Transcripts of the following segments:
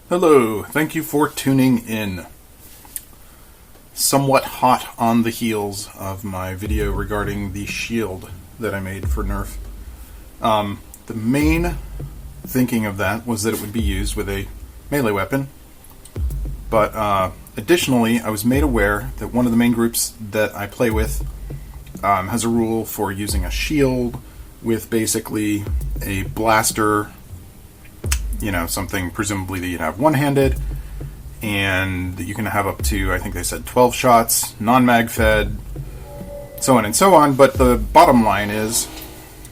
Hello, thank you for tuning in. Somewhat hot on the heels of my video regarding the shield that I made for Nerf. The main thinking of that was that it would be used with a melee weapon, but additionally I was made aware that one of the main groups that I play with has a rule for using a shield with basically a blaster, something presumably that you'd have one-handed, and that you can have up to, I think they said 12 shots, non-mag fed, so on and so on. But the bottom line is,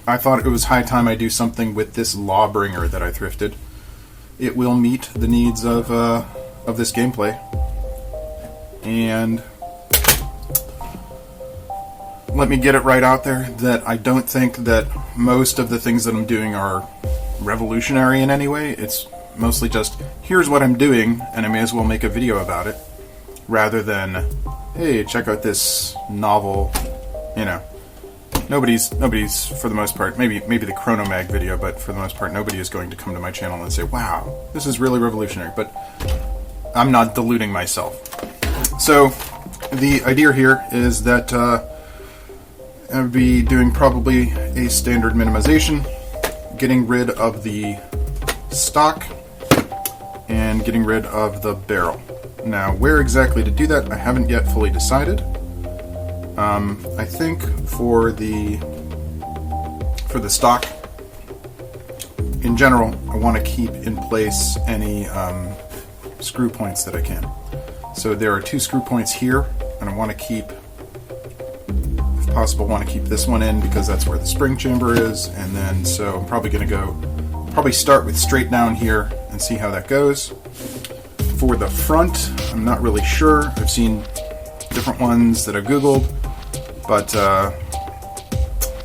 I thought it was high time I do something with this Lawbringer that I thrifted. It will meet the needs of this gameplay, and let me get it right out there that I don't think that most of the things that I'm doing are revolutionary in any way. It's mostly just, here's what I'm doing, and I may as well make a video about it, rather than, hey, check out this novel. Nobody's for the most part, maybe the Chronomag video, but for the most part nobody is going to come to my channel and say, wow, this is really revolutionary. But I'm not deluding myself. So the idea here is that I'll be doing probably a standard minimization, getting rid of the stock and getting rid of the barrel. Now, where exactly to do that, I haven't yet fully decided. I think for the stock, in general, I want to keep in place any screw points that I can. So there are 2 screw points here, and I want to keep, if possible, this one in because that's where the spring chamber is, and then so I'm probably going to start with straight down here and see how that goes. For the front, I'm not really sure. I've seen different ones that I've Googled, but I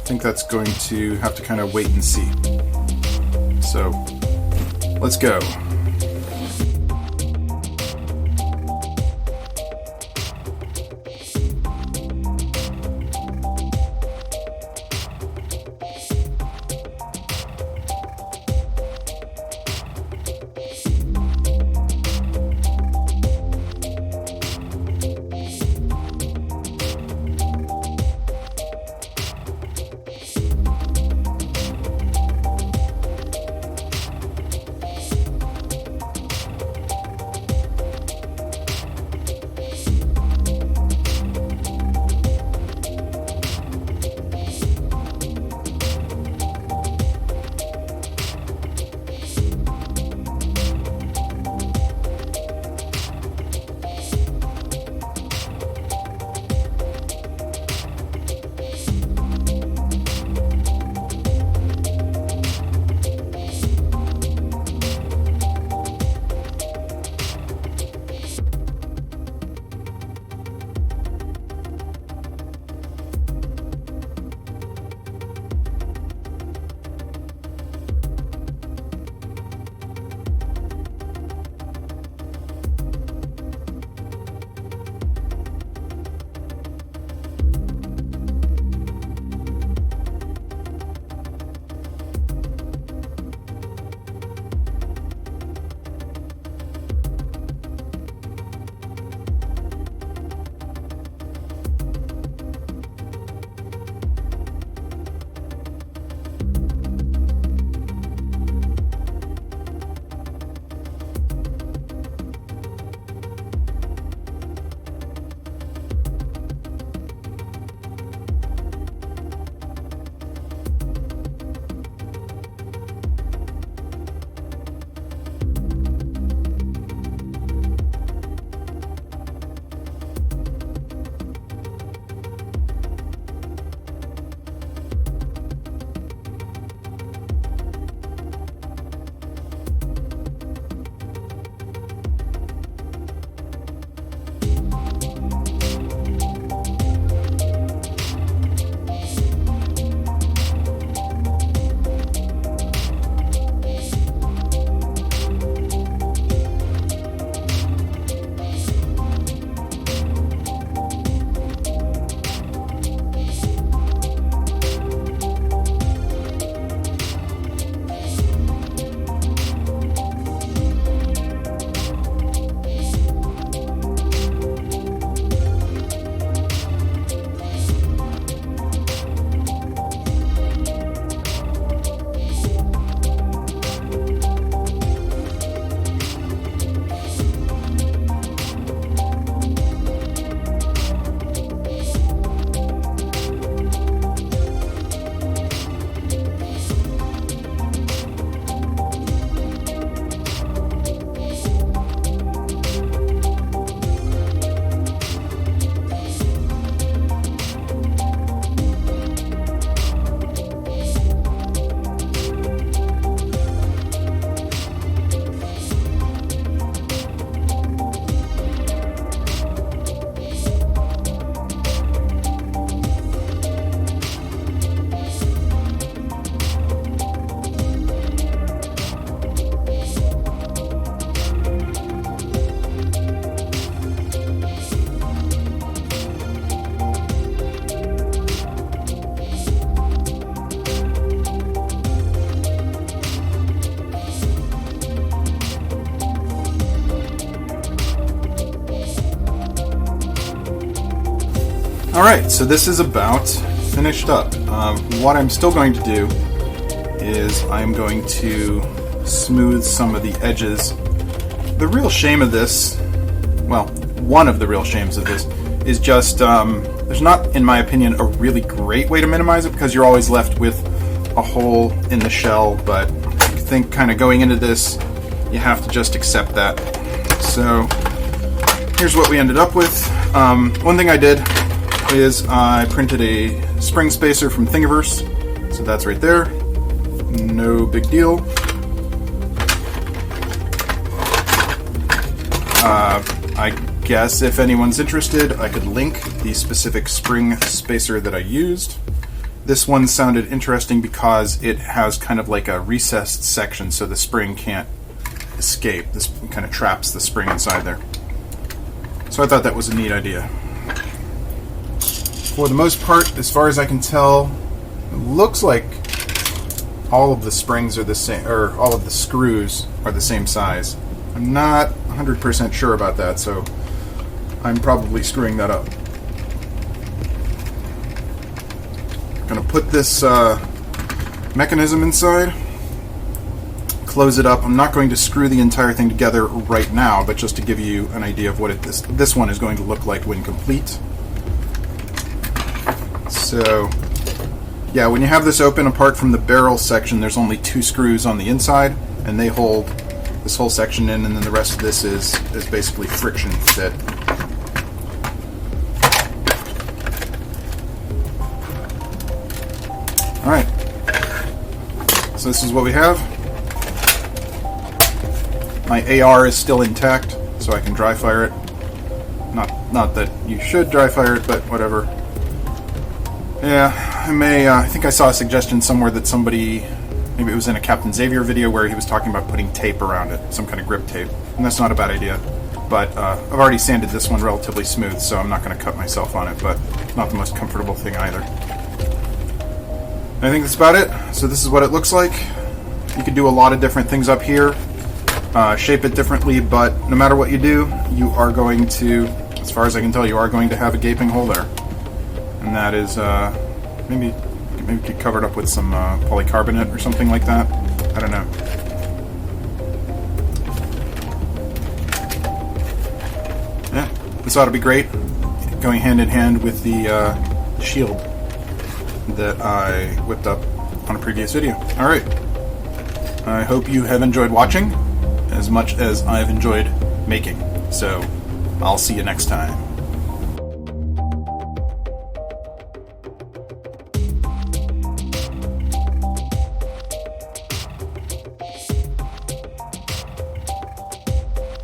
think that's going to have to kind of wait and see. So let's go. Alright, so this is about finished up. What I'm still going to do is I'm going to smooth some of the edges. The real shame of this, well, one of the real shames of this, is just there's not, in my opinion, a really great way to minimize it because you're always left with a hole in the shell, but I think kind of going into this, you have to just accept that. So here's what we ended up with. One thing I did is I printed a spring spacer from Thingiverse, so that's right there. No big deal. I guess if anyone's interested, I could link the specific spring spacer that I used. This one sounded interesting because it has kind of like a recessed section so the spring can't escape. This kind of traps the spring inside there. So I thought that was a neat idea. For the most part, as far as I can tell, it looks like all of the springs are the same, or all of the screws are the same size. I'm not 100% sure about that, so I'm probably screwing that up. I'm going to put this mechanism inside, close it up. I'm not going to screw the entire thing together right now, but just to give you an idea of what this one is going to look like when complete. So, yeah, when you have this open, apart from the barrel section, there's only 2 screws on the inside, and they hold this whole section in, and then the rest of this is basically friction fit. Alright, so this is what we have. My AR is still intact, so I can dry fire it. Not that you should dry fire it, but whatever. Yeah, I think I saw a suggestion somewhere that somebody, maybe it was in a Captain Xavier video, where he was talking about putting tape around it, some kind of grip tape, and that's not a bad idea. But I've already sanded this one relatively smooth, so I'm not going to cut myself on it, but not the most comfortable thing either. I think that's about it. So this is what it looks like. You could do a lot of different things up here, shape it differently, but no matter what you do, you are going to, as far as I can tell, you are going to have a gaping hole there. And that is, maybe get covered up with some polycarbonate or something like that. I don't know. Yeah, this ought to be great, going hand in hand with the shield that I whipped up on a previous video. Alright, I hope you have enjoyed watching as much as I've enjoyed making, so I'll see you next time.